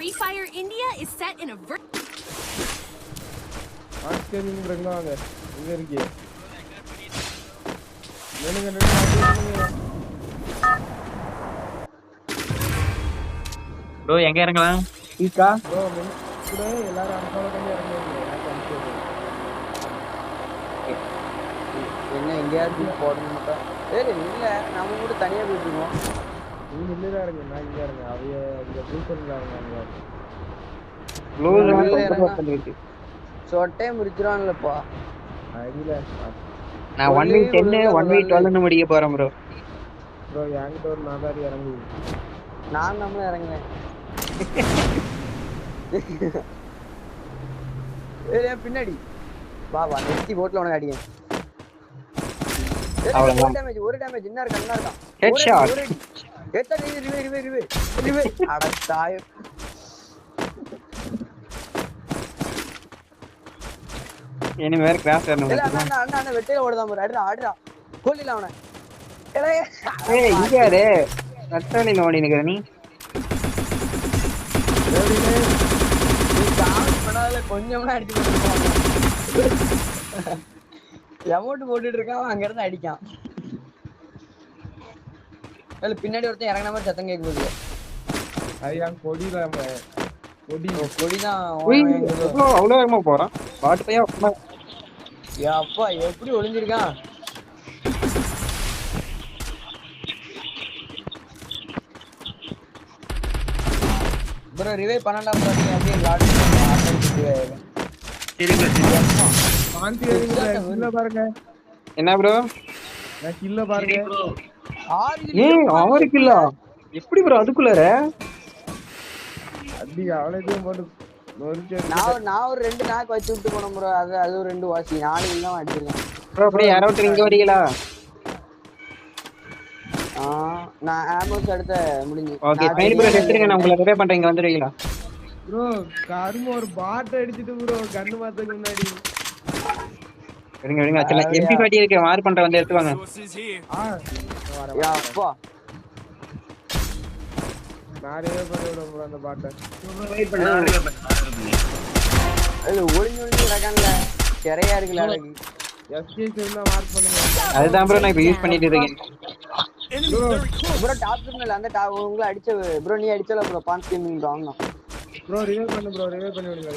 Free Fire India is set in a நீங்க வாங்க இங்க இருக்கீங்க ப்ரோ எங்க இறங்கலாம் பீக்கா ப்ரோ கூட எல்லாரும் அன்ஃபாலோ பண்ணி இறங்குங்க என்ன எங்கயாவது போடணும் மட்டும் இல்ல நம்ம கூட தனியா போயிட்டு இருக்கோம் நீங்க இல்லதான் இருங்க நான் இங்க இருங்க அவைய இங்க ப்ளூசர்ல இருங்க சொட்டே முடிச்சிரான்லப்பா ஐடில நான் 1v10 1v12 ன்னு முடிக்க போறேன் ப்ரோ என்கிட்ட ஒரு நாதாரி இறங்கு நான் நம்மள இறங்குறேன் பின்னாடி வா நெக்ஸ்ட் போட்ல உனக்கு அடிக்கேன் ஒரு டேமேஜ் இன்னும் இருக்கான் ஹெட்ஷாட் ஏத்த ரிவே அட தாய் இனி வேற கிராஸ் வரணும் இல்ல அண்ணா வெட்டையில ஓடுதான் பாரு ஆடுடா கோலில அவனை ஏய் இங்க யாரு ரத்தனி நோடி நிக்கிற நீ கொஞ்சம் அடிச்சு எமௌண்ட் போட்டுட்டு இருக்கான் அங்க இருந்து அடிக்கான் பின்னாடி ஒருத்தன் இறங்கின மாதிரி சத்தம் கேட்க போகுது கொடிதான் அவ்வளவு வேகமா போறான் பாட்டு பையன் அப்பா எப்படி ஒளிஞ்சிருக்கான் ப்ரோ ரிவைவ் பண்ணலாம் ப்ரோ நீங்க அப்படியே லாட் பாருங்க என்ன ப்ரோ நான் கில்ல பாருங்க 6 கில்லா எப்படி ப்ரோ அதுக்குள்ளற அடி அவளேதான் போட்டு நான் ஒரு 2 நாக் வச்சு விட்டு போனேன் ப்ரோ அது ஒரு 2 வாசி 4 கில்ல அடிச்சிருக்கேன் ப்ரோ அப்படியே யாரோ இங்க வரீங்களா நான் ஆமோஸ் அடுத்து முடிஞ்சு ஓகே ஃபைன் ப்ரோ எடுத்துங்க நான் உங்களை ரிவே பண்றேன் இங்க வந்துருவீங்களா ப்ரோ கர்ம ஒரு பாட் அடிச்சிட்டு ப்ரோ கண்ணு மாத்துக்கு முன்னாடி இருங்க அச்சல MP40 இருக்கு மார் பண்ற வந்து எடுத்து வாங்க அப்பா நான் ரிவே பண்ணி விடுறேன் ப்ரோ அந்த பாட்டை வெயிட் பண்ணு ஒளிஞ்சு ரகன்ல நிறைய இருக்குல அழகு எஸ்கேஸ் இருந்தா மார்க் பண்ணுங்க அதுதான் ப்ரோ நான் இப்ப யூஸ் பண்ணிட்டு இருக்கேன் ப்ரோ டாப் இல்ல அந்த உங்களை அடிச்ச ப்ரோ நீ அடிச்சல ப்ரோ பான்ஸ் கேமிங் வாங்க ப்ரோ ரிவே பண்ணி விடுங்க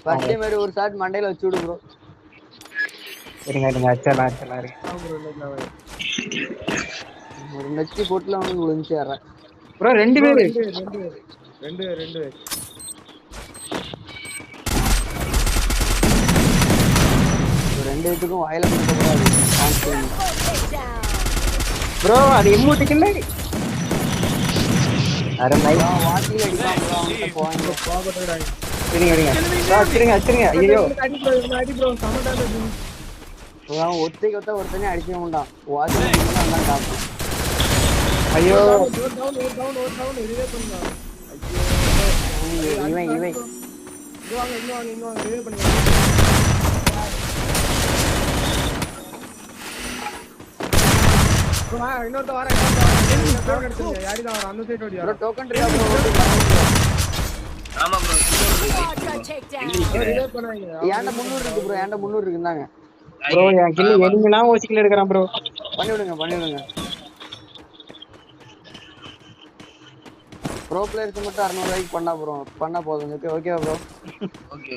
ஃபர்ஸ்ட் டைம் ஒரு ஷாட் மண்டையில வச்சு விடு ப்ரோ இருங்க அச்சலாம் ஒரு நெச்சி போட்ல வந்து விழுந்துறான் ப்ரோ ரெண்டு பேர் ரெண்டு இதுக்கும் வாயில பண்ண கூடாது ப்ரோ அது எமோட்டிக் இல்ல அரை மை வாட்டி அடிப்பான் ப்ரோ அவன்ட்ட போங்க பாபட்டடா இருங்க ஐயோ அடி ப்ரோ சமடா ப்ரோ ஒத்தைக்கு ஒருத்தனே அடிக்க மாட்டான் வாட்டி அந்த டாப் ஐயோ டவுன் ரிவே பண்ணுங்க இவன் இன்னும் ரிவே பண்ணுங்க இன்னொருத்த வரேன் யாரிதான் வர அந்த சைடு ஓடியா ப்ரோ டோக்கன் இருக்கா ப்ரோ ஆமா ப்ரோ ரிவே பண்ணாங்க ஏன்டா 300 இருக்கு ப்ரோ ஏன்டா 300 இருக்குதாங்க ப்ரோ என் கில் எனிமினா ஓசிக்கல எடுக்கறான் ப்ரோ பண்ணி விடுங்க ப்ரோ பிளேயர்ஸ் மட்டும் 600 ரூபாய்க்கு பண்ணா போதும் ஓகே ப்ரோ ஓகே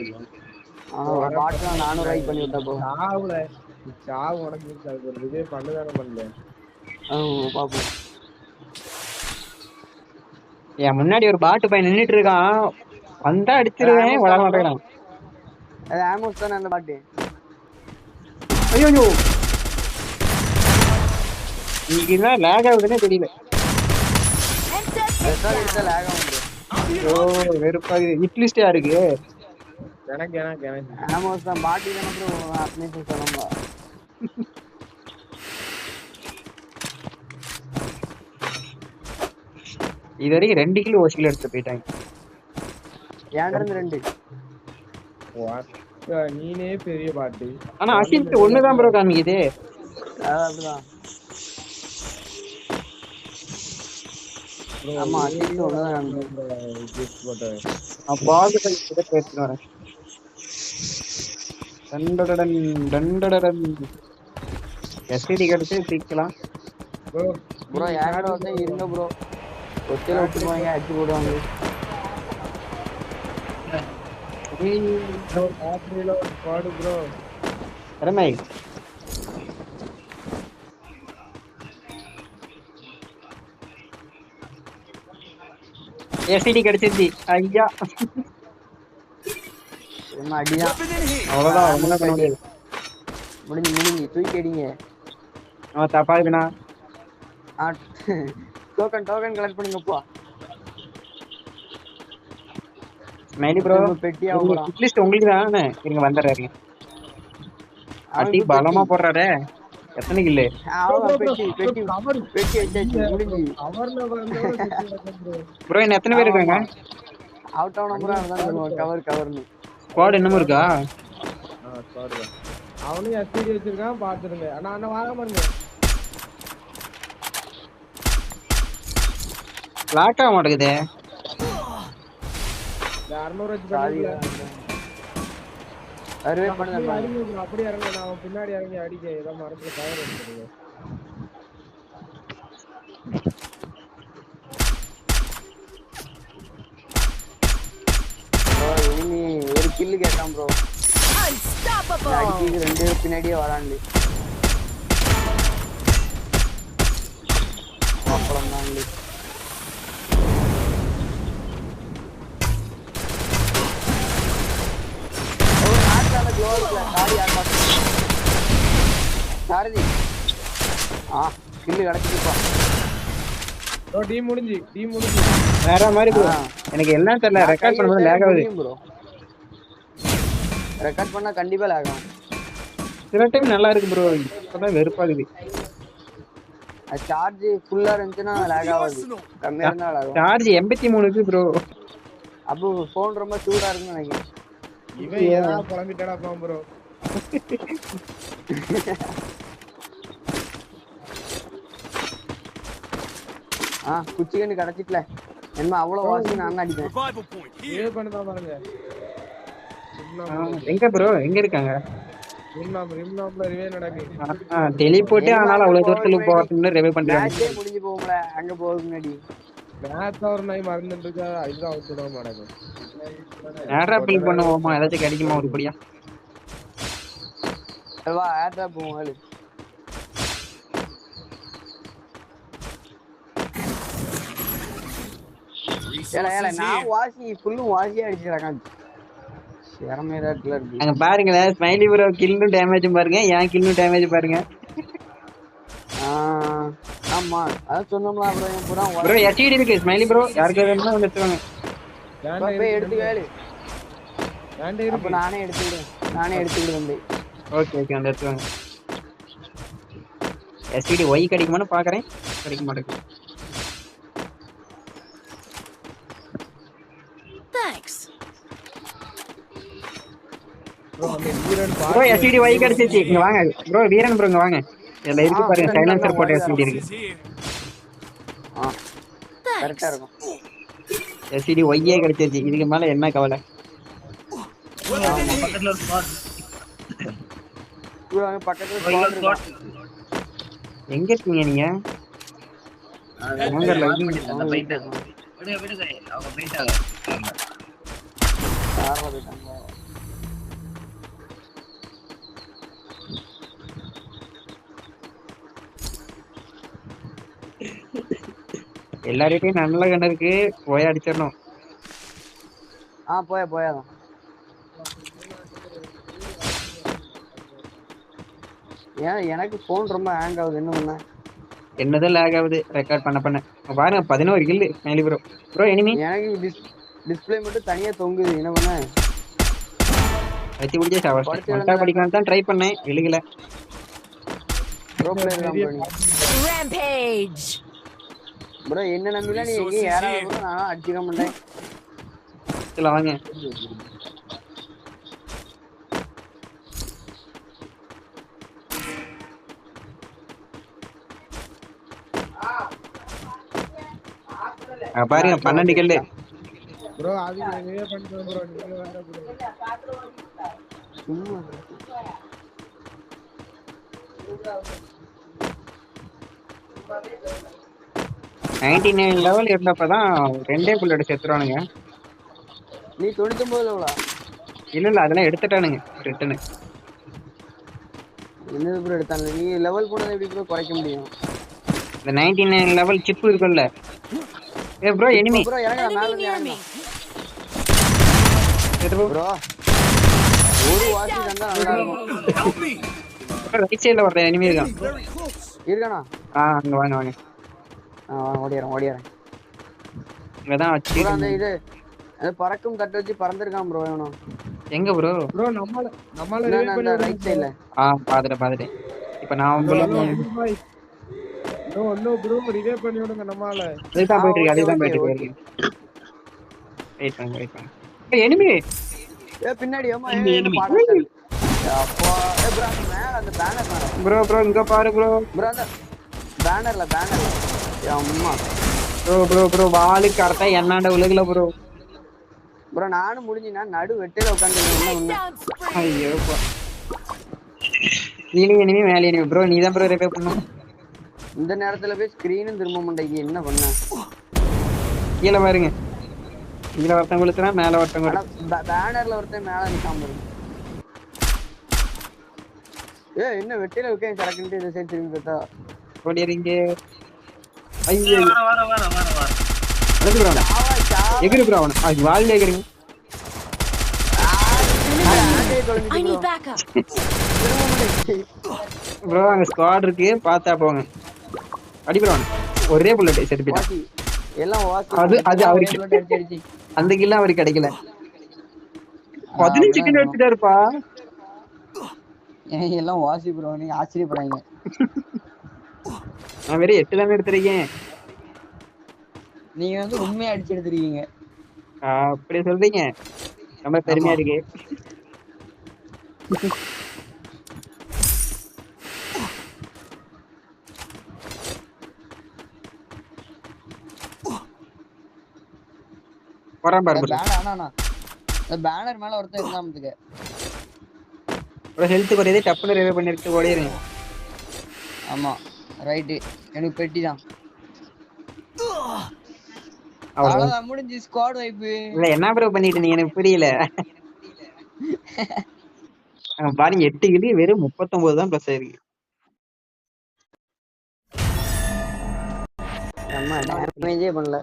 பாட்ல 400 ரூபாய்க்கு பண்ணி விட்டா போதும் சாவு உனக்கு அது ஒரு ரிவே பண்ணதானே பண்ணல பாப்போம் என் முன்னாடி ஒரு பாட்டு பையன் நின்னுட்டு இருக்கான் வந்தா அடிச்சிருவேன் வளர மாட்டேங்கிறான் அது ஆமோஸ் தானே அந்த பாட்டு ஐயோ நீங்க என்ன லாக் ஆகுதுன்னே தெரியல லாக் ஆகும் வெறுப்பா இட்லிஸ்ட் யாருக்கு எனக்கு ஆமோஸ் தான் பாட்டி தானே ப்ரோ அப்டேட் பண்ணோம் இது வரைக்கும் 2 கிலோ ஓசிக்கல எடுத்து போயிட்டாங்க ஏன்டா இருந்து 2 நீனே பெரிய பாட்டு ஆனா அசிஸ்ட் ஒண்ணுதான் ப்ரோ காமிக்குது அப்படிதான் ஆமா சிக்ஸ் ஒண்ணுதான் கிஃப்ட் போட்டேன். பால் பை கிட்ட எடுத்துட்டு வரேன். டண்டடடன் டண்டடடன். எஸ்டிடி கிடைச்சு தீக்கலாம். ப்ரோ ப்ரோ யாரோட ஒருத்தன் இருங்க ப்ரோ. ஒத்தையில விட்டு போவாங்க அடிச்சு போடுவாங்க. ராத்திரியில ஒரு ஸ்குவாட் ப்ரோ. திறமை எஸ்டிடி கிடைச்சிருச்சு. ஐயா என்ன அடிதான். அவ்வளவுதான். ஒண்ணுமே பண்ண முடியாது. முடிஞ்சு தூக்கி அடிங்க. அவன் தப்பா இருக்குண்ணா. டோக்கன் கலெக்ட் பண்ணுங்கப்பா. ஸ்மைலி ப்ரோ பெட்டி அட்லீஸ்ட் உங்களுக்கு தானே இருங்க வந்துடுறாரு. அடி பலமா போடுறாரு. எத்தனை கில்லு? பெட்டி வச்சாச்சு முடிஞ்சு. ப்ரோ இன்னும் எத்தனை பேர் இருக்காங்க? அவுட் ஆன நம்பர் அதான் சொல்லுவாங்க கவர்னு. ஸ்குவாட் இன்னமும் இருக்கா? ஸ்குவாட் தான். அவனும் எஸ்டிடி வச்சிருக்கான் பாத்துருங்க. அண்ணா வாங்க பாருங்க. லாக் ஆக மாட்டேங்குதே. 200 வச்சு பாருங்க. அறுவே பண்ணுங்க. அப்படி இறங்க. நான் பின்னாடி இறங்கி அடிக்க ஏதோ மரத்துல கவர் எடுத்துருங்க. இனி ஒரு கில்லு கேட்டான் ப்ரோ. Unstoppable. அடிச்சு 2 பேர் பின்னாடியே வரான்ல. அப்புறம் தான்ல. சாரதி கில்லு கிடைச்சிருப்பா. டீம் முடிஞ்சு வேற மாதிரி ப்ரோ. எனக்கு எல்லாம் தெரியல. ரெக்கார்ட் பண்ணும்போது லேக் ஆகுது ப்ரோ. ரெக்கார்ட் பண்ணா கண்டிப்பா லேக் ஆகும். சில டைம் நல்லா இருக்கு ப்ரோ. இப்பதான் வெறுப்பாகுது. சார்ஜ் ஃபுல்லா இருந்துச்சுன்னா லேக் ஆகாது. கம்மியா இருந்தா லேக் ஆகும். சார்ஜ் 83 இருக்கு ப்ரோ. அப்போ ஃபோன் ரொம்ப சூடா இருக்குன்னு நினைக்கிறேன். இவன் ஏதா புலம்பிட்டடா பாம் ப்ரோ. குச்சிகண்டு கிடைச்சிட்டல. என்ன அவ்வளவு வாசி நான் அடிப்பேன். ஏ பண்ணதா பாருங்க. எங்க ப்ரோ எங்க இருக்காங்க? ரிம்னாம்ல ரிவே நடக்கு. டெலிபோர்ட் ஆனால அவ்வளவு தூரத்துல போறதுன்னு ரிவே பண்றாங்க. மேட்சே முடிஞ்சு போகும்ல அங்க போறது முன்னாடி. மேட்ச் ஒரு நாய் மறந்துட்டு இருக்கா. இதுதான் அவுட் விட மாட்டாங்க. ஏர்ட்ராப் பில் பண்ணுவோமா? ஏதாச்சும் கிடைக்குமா ஒருபடியா? வா ஏர்ட்ராப் போவோம் வாளு. ஏல நான் வாசி ஃபுல்லும் வாசியா அடிச்சிரேன். சேரமேரா இருக்கு. அங்க பாருங்க ஸ்மைலி ப்ரோ கில்லும் டேமேஜ் பாருங்க. ஏன் கில்லும் டேமேஜ் பாருங்க. ஆமா அத சொன்னோம்ல ப்ரோ. ப்ரோ எஸ்டிடி இருக்கு ஸ்மைலி ப்ரோ. யாருக்கு வேணும்னா வந்து எடுத்துவாங்க. போய் எடுத்து வேலு. அப்ப நானே எடுத்துக்கிடுவேன் போய். ஓகே அந்த எடுத்துவாங்க. எஸ்டிடி ஒய் கிடைக்குமான்னு பாக்குறேன். கிடைக்க மாட்டேங்குது. Thanks. ப்ரோ எஸ்டிடி ஒய் கிடைச்சிச்சு. இங்க வாங்க ப்ரோ. வீரன் ப்ரோ இங்க வாங்க. இதுல இருக்கு பாருங்க. சைலன்சர் போட்ட எஸ்டிடி இருக்கு. கரெக்ட்டா இருக்கும். எஸ்டிடி ஒய்யே கிடைச்சிச்சு. இதுக்கு மேல என்ன கவலை? பக்கத்துல ஒரு ஸ்பாட். பக்கத்துல ஸ்பாட் இருக்கு. எங்க இருக்கீங்க நீங்க? அந்த பைட் விடுங்க அவங்க போயிட்டாங்க. எல்லார்கிட்டயும் நல்ல கண்ணு இருக்கு. போய் அடிச்சிடணும். போயாதான். ஏன் எனக்கு போன் ரொம்ப ஹேங் ஆகுது. என்ன பண்ண? என்னதான் லேக் ஆகுது ரெக்கார்ட் பண்ண பாருங்க. 11 கில்லு மேலி ப்ரோ. ப்ரோ எனிமி எனக்கு டிஸ்ப்ளே மட்டும் தனியா தொங்குது. என்ன பண்ண? வச்சு பிடிச்சே சாவடிச்சு படிக்கலாம் தான் ட்ரை பண்ணேன். விழுகல. Bro player company. Rampage. Bro என்ன நம்பில நீ எங்க யாராவது கூட நான் அடிச்சிக்க மாட்டேன். இல்ல வாங்க. பாருங்க 12 கில்லு. ப்ரோ அது ரிவே பண்ணுறேன் ப்ரோ, நீங்க வேற ப்ரோ. சும்மா 99 லெவல் இருந்தப்பதான் 2 புல்லட் செத்துறானுங்க. நீ 99 லெவலா? இல்ல அதெல்லாம் எடுத்துட்டானுங்க ரிட்டனு. என்னது ப்ரோ எடுத்தாங்க? நீ லெவல் போனதை எப்படி ப்ரோ குறைக்க முடியும்? இந்த 99 லெவல் சிப் இருக்குல்ல. ப்ரோ எனிமி ப்ரோ இறங்கடா, மேல Enemy இருந்து near me. இறங்கடா ப்ரோ. ஒரு வாசி தந்தா நல்லா இருக்கும். ரைட் சைடுல வர்ற எனிமி இருக்கான். இருக்கானா? அங்க வாங்க. ஓடிறேன். இங்கதான் ப்ரோ வச்சு. அந்த இது அது பறக்கும் தட்டு வச்சு பறந்துருக்கான் ப்ரோ இவனும். எங்க ப்ரோ? ப்ரோ நம்மள ரிவே நான் பண்ணி அந்த விடுங்க ரைட் சைடுல. பாத்துட்டேன். இப்ப நான் நோ ப்ரோ ரிவே பண்ணி விடுங்க நம்மால. அதுதான் போயிட்டு ஓகே இருக்கு. வெயிட் பண்ணுங்க. எனிமி ஏ பின்னாடி அம்மா enemy. என்ன பாடல். அப்பா ப்ரோ அந்த மேல அந்த பேனர் மேல. ப்ரோ இங்க பாரு ப்ரோ. ப்ரோ அந்த பேனர்ல அம்மா. ப்ரோ வாலு கரெக்டா என்னாண்ட உலகுல ப்ரோ. ப்ரோ நானும் முடிஞ்சினா நடு வெட்டையில உட்காந்துருக்கேன். Takedown spree. ஐயோப்பா. கீழே எனிமி மேலே எனிமி. ப்ரோ நீ தான் ப்ரோ ரிவைவ் பண்ணணும். இந்த நேரத்துல போய் ஸ்கிரீனும் திரும்ப மாட்டேங்கி என்ன பண்ண? கீழே பாருங்க. கீழே ஒருத்தன் கொடுத்துனா மேல ஒருத்தன் ஆனா கொடுத்து. பேனர்ல ஒருத்தன் மேல நிக்காம இருக்கு. என்ன வெட்டையில உட்காந்து சரக்குன்ட்டு இந்த சைடு திரும்பி பார்த்தா ஓடிறீங்க. ஐயோ வர அழுது ப்ரோ. எகிரி ப்ரோ அவனை. வால் எகிரிங்க. I need backup. ப்ரோ அங்க ஸ்குவாட் இருக்கு, பார்த்தா போங்க. அடி ப்ரோ ஒரே புல்லட் செத்து போயிட்டான். வாசி எல்லாம் வாசி. அது அவருக்கு அடிச்சு அந்த கில்ல அவருக்கு கிடைக்கல. 15 கிலோ எடுத்துட்டாருப்பா. எல்லாம் வாசி ப்ரோ, நீங்க ஆச்சரியப்படுறீங்க. நான் வெறும் 8 தானே எடுத்திருக்கேன். நீங்க வந்து உண்மையா அடிச்சு எடுத்துருக்கீங்க. அப்படி சொல்றீங்க, ரொம்ப பெருமையா இருக்கு. போறான் பாரு. பேனர் மேல ஒருத்தர் இருந்தாமத்துக்கு ஒரு ஹெல்த் குறையதே டப்புல ரிவைவ் பண்ணிட்டு ஓடிறேன். ஆமா ரைட்டு, எனக்கு பெட்டி தான். அவ்வளவுதான் முடிஞ்சு ஸ்குவாட் வைப்பு. இல்ல என்ன ப்ரோ பண்ணிட்டு நீ எனக்கு புரியல. பாருங்க 8 கிலோ வெறும் 39 தான் பிளஸ் ஆயிருக்கு. நம்ம டேமேஜே பண்ணல.